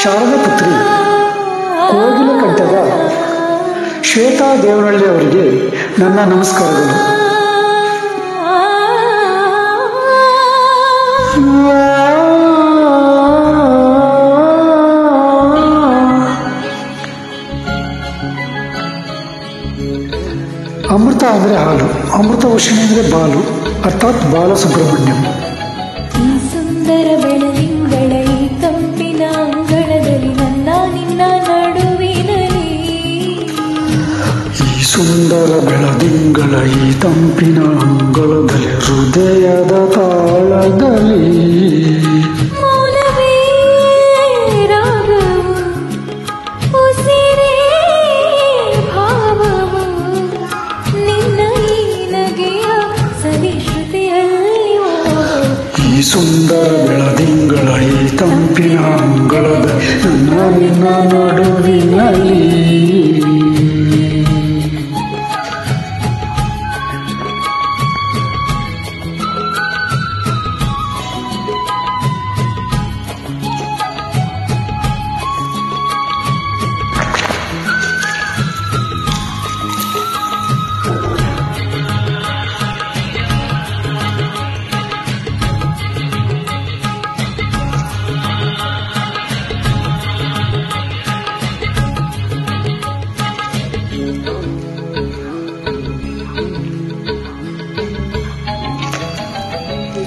ಶಾರದಾ ಪುತ್ರಿ ಕೋಗಿಲೆ ಕಂಠದ ಶ್ವೇತಾ ದೇವನಹಳ್ಳಿ ಅವರಿಗೆ ನನ್ನ ನಮಸ್ಕಾರಗಳು. ಅಮೃತ ಅಂದರೆ ಹಾಲು, ಅಮೃತ ವರ್ಷಿಣಿ ಅಂದರೆ ಬಾಲು, ಅರ್ಥಾತ್ ಬಾಲಸುಬ್ರಹ್ಮಣ್ಯಂ. ಈ ಸುಂದರ ಬೆಳದಿಂಗಳ ಈ ತಂಪಿನ ಅಂಗಳದಲ್ಲಿ ನನ್ನ ನಿನ್ನ ನಡುವಿನಲ್ಲಿ, ಈ ಸುಂದರ ಬೆಳದಿಂಗಳ ಈ ತಂಪಿನ ಅಂಗಳದಲ್ಲಿ ಹೃದಯದ ತಾಳದಲ್ಲಿ ಮೌನವೇ ರಾಗವು, ಉಸಿರೇ ಭಾವವು, ನಿನ್ನ ಈ ನಗೆಯ ಸವಿಶ್ರುತಿಯಲ್ಲಿ ಈ ಸುಂದರ ಬೆಳದಿಂಗಳ ಈ ತಂಪಿನ ಅಂಗಳದಲ್ಲಿ ನನ್ನ ನಿನ್ನ ನಡುವಿನಲ್ಲಿ.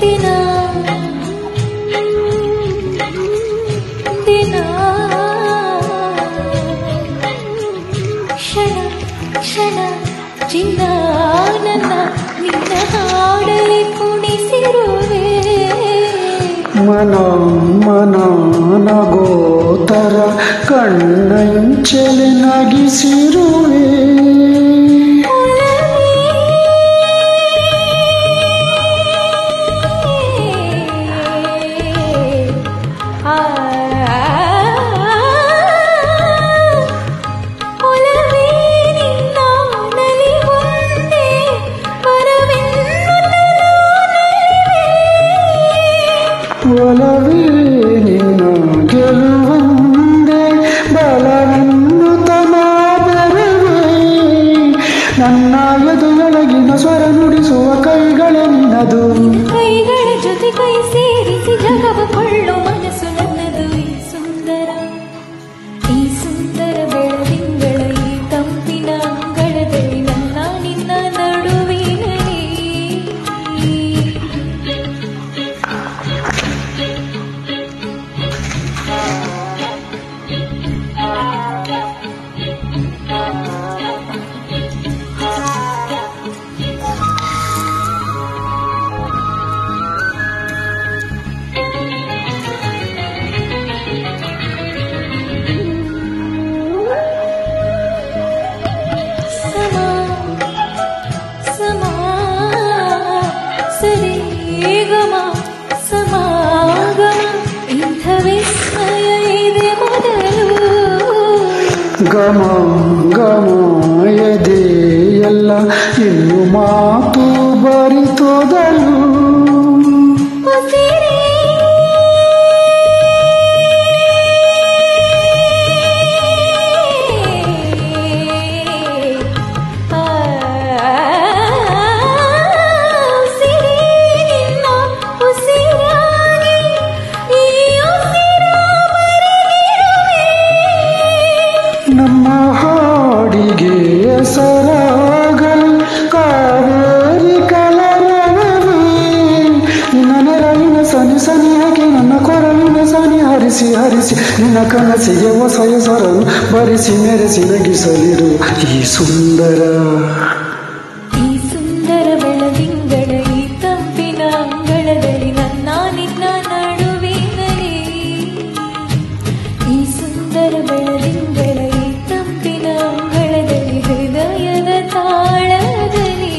ದಿನ ದಿನ ಕ್ಷಣ ಕ್ಷಣ ಚಿನ್ನ ನನ್ನ ನಿನ್ನ ಹಾಡಲಿ ಕುಣಿಸಿರುವೆ. ಮನ ಮನ ನಗೋತರ ಕಣ್ಣಂಚಲಿ ನಗಿಸಿರುವೆ. ಒಲವೇ ನಿನ್ನ ಗೆಲುವಂದೆ ಬಲವನ್ನು ತಮಾಬರವೇ, ನನ್ನ ಎದೆಯೊಳಗಿನ ಸ್ವರ ನುಡಿಸುವ ಕೈಗಳೇ ನಿನ್ನದು. ಕೈಗಳ ಜೊತೆ ಕೈ ಸೇರಿಸಿ ಜಗವ ಕೊಳ್ಳೋ ಮನಸ್ಸು ನನ್ನದು. ಈ ಸುಂದರ ಬೆಳದಿಂಗಳ ಈ ತಂಪಿನ ಅಂಗಳದಲ್ಲಿ ನನ್ನ ನಿನ್ನ ನಡುವಿನಲ್ಲಿ. ಸರಿಗಮ ಸಮಾಗಮ ಇಂಥ ವಿಸ್ಮಯ ಇದೆ ಮೊದಲು. ಗಮ ಗಮ ಎದೆಯೆಲ್ಲ ಇನ್ನು ಮಾತು ಬರಿತೋದಲು. ನಮ್ಮ ಹಾಡಿಗೆ ಹೆಸರಾಗಲು ಕಾವೇರಿ ಕಲರವೇ, ನಿನ್ನ ನೆರಳಿನ ಸನಿ ಸನಿ ಹಾಕಿ ನನ್ನ ಕೊರಳಿನ ಸನಿ ಹರಿಸಿ ಹರಿಸಿ ನಿನ್ನ ಕನಸಿಗೆ ಹೊಸ ಹೆಸರನ್ನು ಬರಿಸಿ ಮೆರೆಸಿ ನಗಿಸಲಿರು. ಈ ಸುಂದರ ಬೆಳದಿಂಗಳ ಈ ತಂಪಿನ ಅಂಗಳದಲ್ಲಿ ನನ್ನ ನಿನ್ನ ನಡುವಿನಲ್ಲಿ. ಈ ಸುಂದರ ಬೆಳದಿಂಗಳ ಈ ತಂಪಿನ ಅಂಗಳದಲ್ಲಿ ಹೃದಯದ ತಾಳದಲ್ಲಿ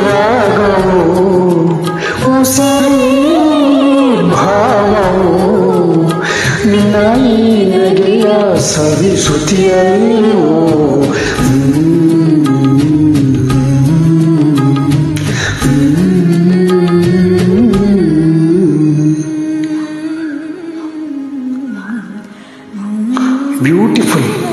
ರಾಗವು ಉಸಿರು ಭಾವವು ನಿನ್ನ ಈ ನಗೆಯ ಸವಿಶ್ರುತಿಯಲ್ಲೋ. ಬ್ಯೂಟಿಫುಲ್.